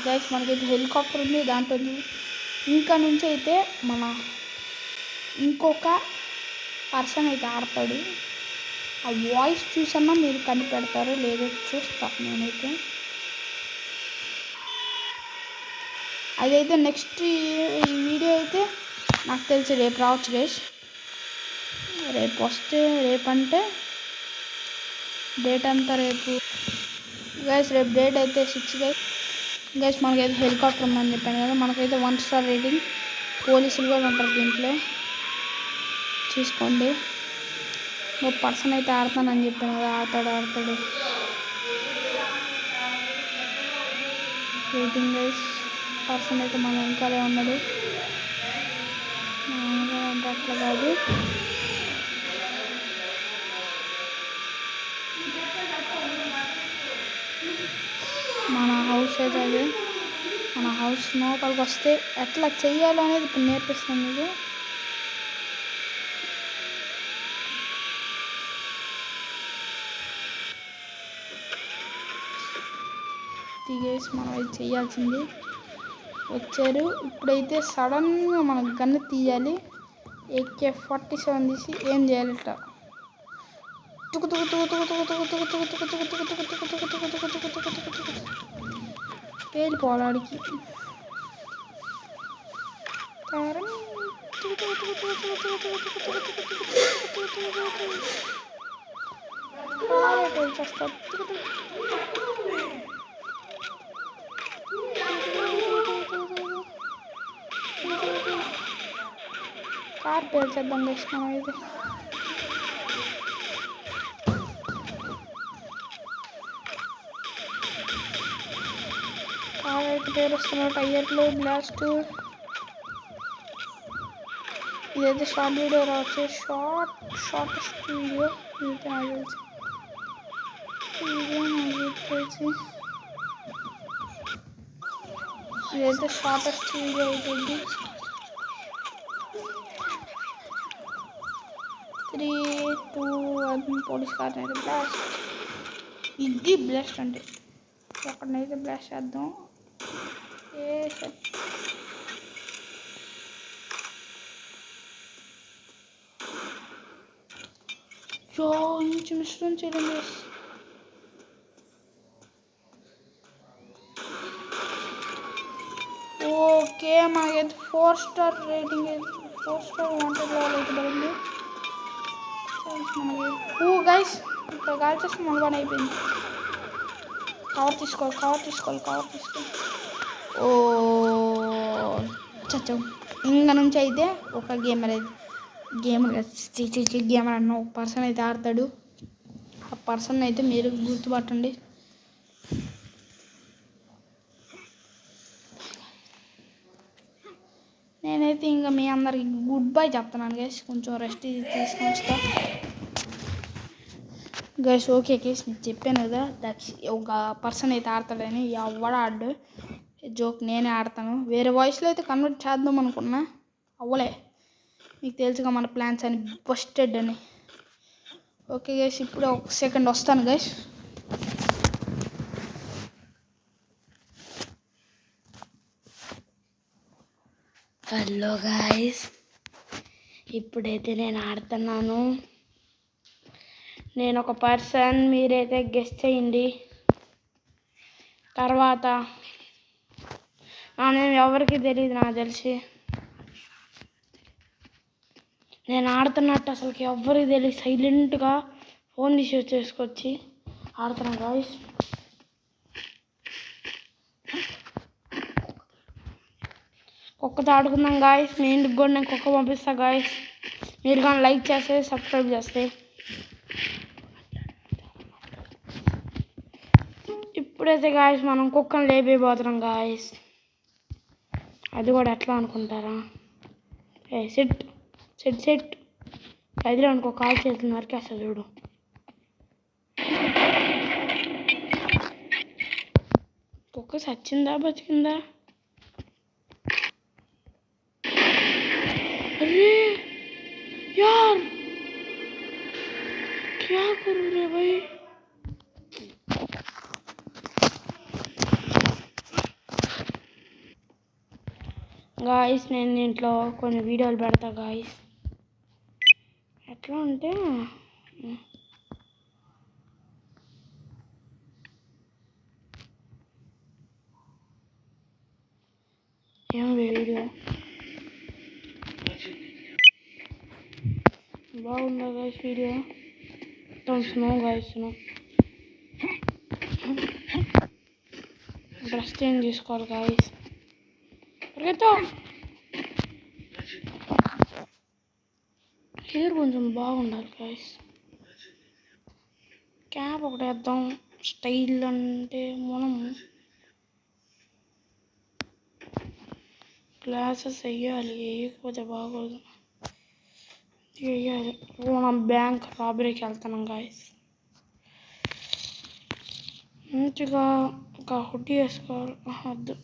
Guys మనకైతే helicopter ఉంది. దాంట్లో ఇంకా నుంచి అయితే మన ఇంకొక పర్సన్ అయితే ఆడతాడు. ఆ వాయిస్ చూసన్నా మీరు కనిపెడతారో లేదో చూస్తా నేనైతే. అదైతే నెక్స్ట్ ఈ వీడియో అయితే నాకు తెలిసి రేపు రావచ్చు గైస్. రేపు వస్తే రేపంటే డేట్ అంతా రేపు గైస్. రేపు డేట్ అయితే 6 గైస్. మనకైతే హెలికాప్టర్ ఉందని చెప్పాను కదా. మనకైతే 1 స్టార్ రేటింగ్. పోలీసులు కూడా ఉంటారు దీంట్లో, చూసుకోండి. ఒక పర్సన్ అయితే ఆడతానని చెప్పాను కదా. ఆడతాడు రేటింగ్ గైస్. పర్సన్ అయితే మన వెనకాలే ఉన్నాడు. అంటే అట్లా కాదు. మన హౌస్ అయితే అది. మన హౌస్ లోపలికి వస్తే ఎట్లా చెయ్యాలో అనేది ఇప్పుడు నేర్పిస్తాను మీకు. తీగేసి మనం అయితే చేయాల్సింది. వచ్చారు. ఇప్పుడైతే సడన్గా మనం గన్ను తీయాలి. AK-47 తీసి ఏం చేయాలి ఇట్లా పేలిపోవాలి ఆడికి. కార్ పేల్చేద్దాం గైస్ మనం అయితే. కార్ అయితే పేరుస్తున్నాడు. టైర్లు బ్లాస్ట్. ఇదైతే షార్ట్ వీడియో రావచ్చు. షార్టెస్ట్ వీడియో ఇదైతే నాకు తెలిసి ఇదైతే షార్టెస్ట్ వీడియో అవుతుంది. 3, 2, 1 పోలీస్ కార్ని అయితే బ్లాస్ట్. ఇది బ్లాస్ట్ అంటే ఎక్కడనైతే బ్లాస్ట్ చేద్దాం. ఇంచు మిశ్రం చేయలేదు. ఓకే మనకైతే 4 స్టార్ రేటింగ్ అయితే 4 స్టార్ వాంటెడ్ లెవెల్ అయితే పడింది. గైస్ ఇక్కడ కాల్ చేసి మన పని అయిపోయింది. కవర్ తీసుకోవాలి. ఓ చచ్చం. ఇంకా నుంచి అయితే ఒక గేమర్ అన్న ఒక పర్సన్ అయితే ఆడతాడు. ఆ పర్సన్ అయితే మీరు గుర్తుపట్టండి. నేనైతే ఇంకా మీ అందరికి గుడ్ బై చెప్తున్నాను గైస్. కొంచెం రెస్ట్ తీసుకొని వస్తా గైస్. ఓకే గైస్, నేను చెప్పాను కదా ఒక పర్సన్ అయితే ఆడతాడని. ఎవడ ఆడు జోక్ నేనే ఆడతాను. వేరే వాయిస్లో అయితే కన్వర్ట్ చేద్దాం అనుకున్నా, అవ్వలే. మీకు తెలుసుగా మన ప్లాన్స్ అని బస్టెడ్ అని. ఓకే గైస్, ఇప్పుడే 1 సెకండ్ వస్తాను గైస్. హలో గైస్, ఇప్పుడైతే నేను ఆడుతున్నాను. నేను ఒక పర్సన్, మీరైతే గెస్ చేయండి. తర్వాత నేను ఎవరికి తెలియదు, నాకు తెలిసి నేను ఆడుతున్నట్టు అసలుకి ఎవరికి తెలియదు. సైలెంట్గా ఫోన్ తీసి చేసుకొచ్చి ఆడుతున్నాను గాయస్. కుక్కతో ఆడుకుందాం గాయస్. మీ ఇంటికి కూడా నేను కుక్క పంపిస్తా గాయస్. మీరు కానీ లైక్ చేస్తే, సబ్స్క్రైబ్ చేస్తే. ఇప్పుడైతే గాయస్ మనం కుక్కను లేపైపోతున్నాం గాయస్. అది కూడా ఎట్లా అనుకుంటారా? సెట్ అదిలో అనుకో, కాల్ చేతులు నరికేస్తా చూడు. కుక్క సచ్చిందా బతికిందా? अरे यार क्या करूँ रे भाई. గాయస్ నేను దీంట్లో కొన్ని వీడియోలు పెడతా గాయస్. ఎట్లా అంటే ఏం వీడియో బాగుందా గాయస్? వీడియో మొత్తం స్నో గాయస్. డ్రెస్ చేంజ్ చేసుకోవాలి గాయస్. హెయిర్ కొంచెం బాగుండాలి గాయస్. క్యాప్ ఒకటి వేద్దాం. స్టైల్ అంటే మనం గ్లాసెస్ వేయాలి, వేయకపోతే బాగోదు. వేయాలి. మనం బ్యాంక్ రాబరీకి వెళ్తున్నాం గాయస్. మంచిగా ఒక హుడ్డీ వేసుకోవాలి. వద్దు.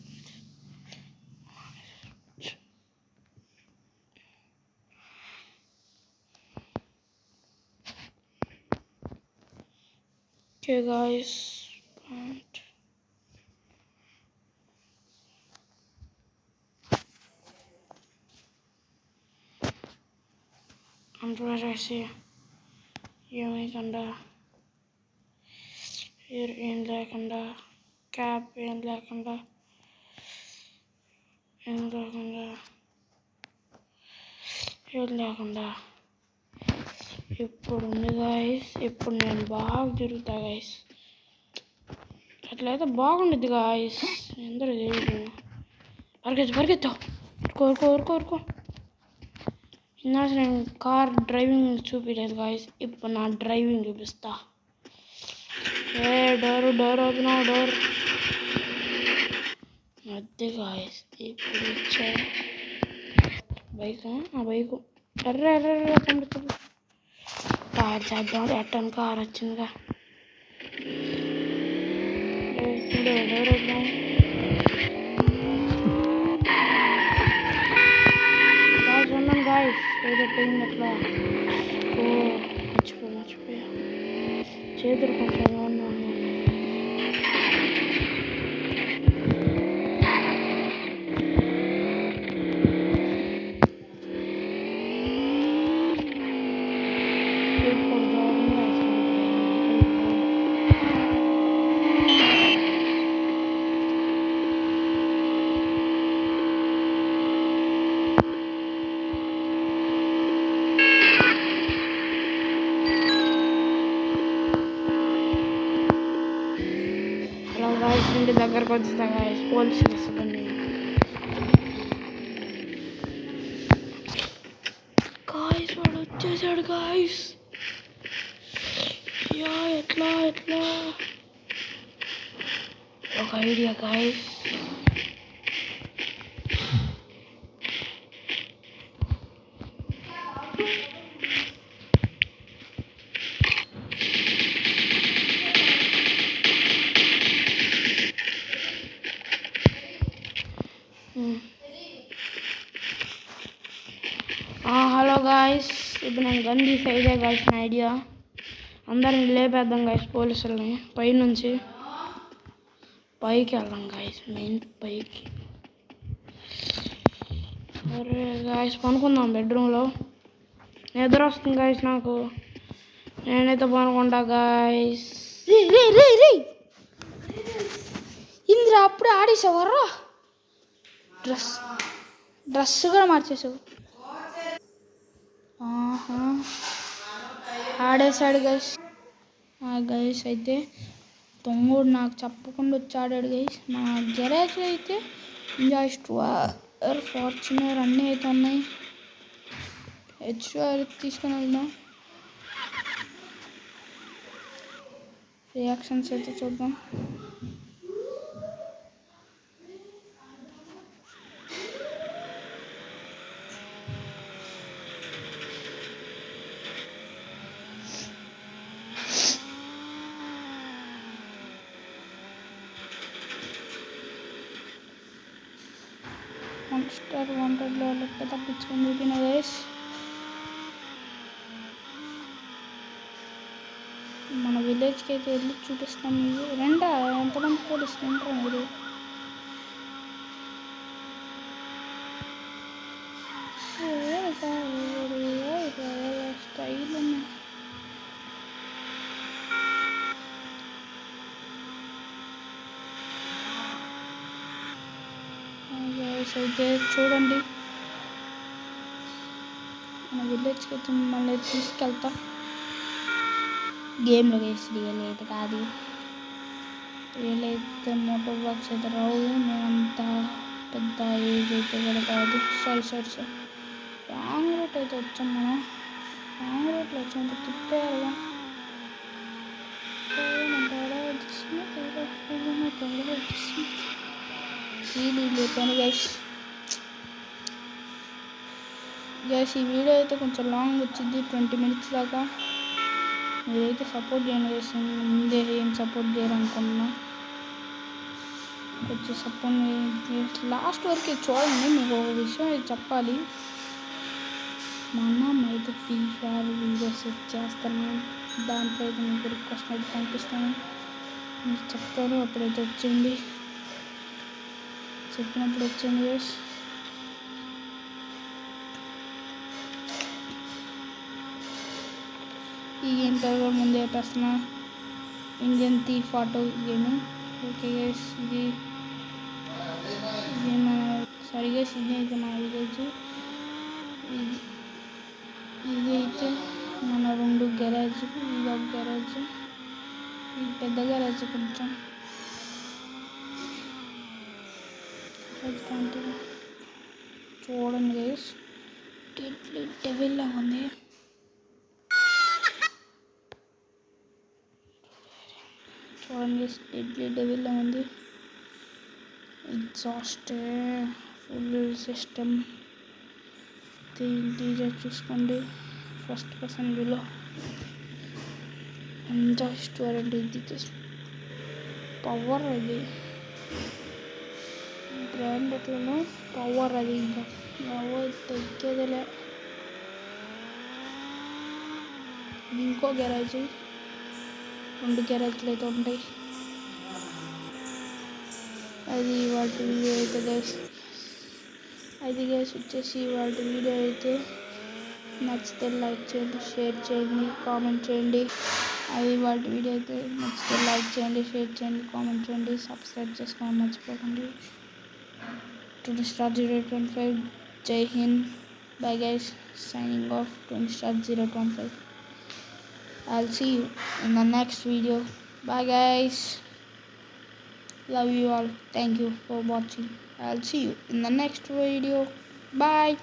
ఓకే గాయస్, అండర్వేర్ వేసి ఏమేయకుండా, హెయిర్ ఏం లేకుండా, క్యాప్ ఏం లేకుండా, ఏం లేకుండా, ఏం లేకుండా. ఇప్పుడు ఉంది గాయస్. ఇప్పుడు నేను బాగా తిరుగుతా గాయస్. అట్లయితే బాగుండిద్ది గాయస్. అందరూ తెలియదు. పరిగెత్తు. ఊరుకో. ఇందాక నేను కార్ డ్రైవింగ్ చూపించలేదు గాయస్. ఇప్పుడు నా డ్రైవింగ్ చూపిస్తా. Door open. డోర్ అద్దె గాయస్. ఇప్పుడు ఇచ్చాడు బైక్. ఎర్ర టైర్ చేద్దాం. ఎట్టని కార్ వచ్చిందిగా. Door open. ఉన్నాను గాయస్. ఏదో పోయింది అట్లా. మర్చిపోయా. చేతులు కొంచెం ఉన్నాను. ఇంటి దగ్గరకు వచ్చేస్తా గాయస్. పోలీసులు వస్తుంది గాయస్. వాడు వచ్చేసాడు గాయస్. ఎట్లా ఒక ఐడియా గాయస్. Hello guys. ఇప్పుడు నేను గన్ తీసి ఐడియా గాయస్. నా ఐడియా అందరిని లేపేద్దాం గాయస్. పోలీసులని పైనుంచి పైకి వెళ్దాం గాయస్. మెయిన్ పైకి. అరే గాయస్ పనుకుందాం బెడ్రూమ్లో. నిద్ర వస్తుంది గాయస్ నాకు. నేనైతే పనుకుంటా గాయస్. ఇంద్ర అప్పుడే ఆడేసావర్రా. డ్రెస్ కూడా మార్చేసావు. ఆడేసాడు గైస్. గైస్ అయితే తొంగుడు నాకు చెప్పకుండా వచ్చి ఆడాడు గైస్. మా గెరాజ్లో అయితే ఇంజాస్టర్, ఫార్చునర్ అన్నీ అయితే ఉన్నాయి. హెచ్ఆర్ తీసుకుని వెళ్దాం. రియాక్షన్స్ అయితే చూద్దాం. మాన్స్టర్ వాంటెడ్లో లెక్క తప్పించుకొని చూపిన గైస్. మన విలేజ్కి అయితే వెళ్ళి చూపిస్తాం. మీరు రెండా ఎంతమంది పోలీసులు ఉంటారా మీరు? గైస్ అయితే చూడండి, మన విలేజ్కి అయితే మిమ్మల్ని తీసుకెళ్తా గేమ్లో గైస్. రియల్ అయితే కాదు, రియల్ అయితే మోటార్ వర్క్స్ అయితే రావు. నేనంత పెద్ద ఏజ్ అయితే కూడా కాదు. సారీ రాంగ్ రూట్ అయితే వచ్చాం మనం. రాంగ్ రూట్లో వచ్చామంటే తిప్పారుగా. ఇది లేపాను గైస్. ఈ వీడియో అయితే కొంచెం లాంగ్ వచ్చింది, 20 minutes దాకా. మీరైతే సపోర్ట్ చేయండి గైస్. ముందే ఏం సపోర్ట్ చేయాలనుకున్నా, కొంచెం సపోర్ట్ లాస్ట్ వరకు చూడండి. మీకు ఒక విషయం అయితే చెప్పాలి, మొన్న అయితే ఫ్రీ ఫైర్ వీడియోస్ చేస్తాను. దాంట్లో అయితే మీకు రిక్వెస్ట్ అయితే పంపిస్తాను, మీకు చెప్తాను. అప్పుడైతే వచ్చింది, చెప్పినప్పుడు వచ్చింది గైస్. ఈ గేమ్ తర్వాత ముందే పెట్టేస్తున్నా, Indian thief auto game. Okay guys, ఇది మన సరిగా ఇది అయితే మన విలేజ్. ఇది అయితే మన 2 గ్యారేజ్. ఇది ఒక గ్యారేజ్, ఇది పెద్ద గ్యారేజ్ కొంచెం. చూడండి గైస్, డెవిల్ లాగా ఉంది. చూడండి డెవిల్ లాగా ఉంది. ఎగ్జాస్ట్, ఫుల్ సిస్టమ్, ఇంటీరియర్ చూసుకోండి. ఫస్ట్ పర్సన్ వ్యూలో ఎంజాయ్ స్టోరెంట్. ఇది పవర్, అది బ్రాండ్ ఎట్లను పవర్, అది ఇంకా తగ్గేదిలే. ఇంకో గ్యారేజ్, 2 గ్యారేజ్లు అయితే ఉంటాయి. అది వాటి వీడియో అయితే గైస్. అది గైస్ వచ్చేసి వాటి వీడియో అయితే. నచ్చితే లైక్ చేయండి, షేర్ చేయండి, కామెంట్ చేయండి. అది వాటి వీడియో అయితే నచ్చితే లైక్ చేయండి, షేర్ చేయండి, కామెంట్ చేయండి, సబ్స్క్రైబ్ చేసుకోవడం మర్చిపోకండి. Tony Star 025, Jai Hind, bye guys, signing off. Tony Star 025. I'll see you in the next video. Bye guys, love you all, thank you for watching. I'll see you in the next video. Bye.